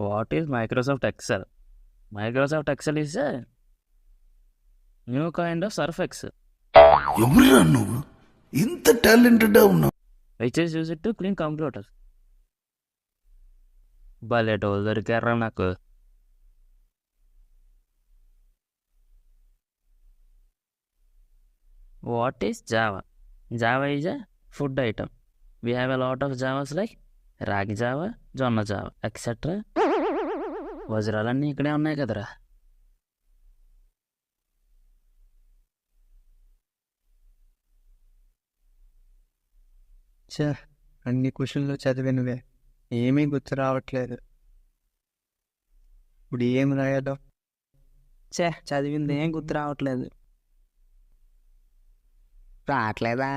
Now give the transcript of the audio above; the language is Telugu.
What is Microsoft Excel? Microsoft Excel is a new kind of Surf Excel ఎవరురా నువ్వు ఇంత టాలెంటెడ్ ఉన్నావు? Which is use to clean computer. భలే టోల్ దొరికారా నాకు. What is Java? Java is a food item. We have a lot of javas like ragi java, jonna java etcetera. వజ్రాలన్నీ ఇక్కడే ఉన్నాయి కదరా. ఛే, అన్ని క్వశ్చన్లు చదివినవే, ఏమీ గుర్తు రావట్లేదు. ఇప్పుడు ఏం రాయాలో? చదివింది ఏం గుర్తు రావట్లేదు. రావట్లేదా?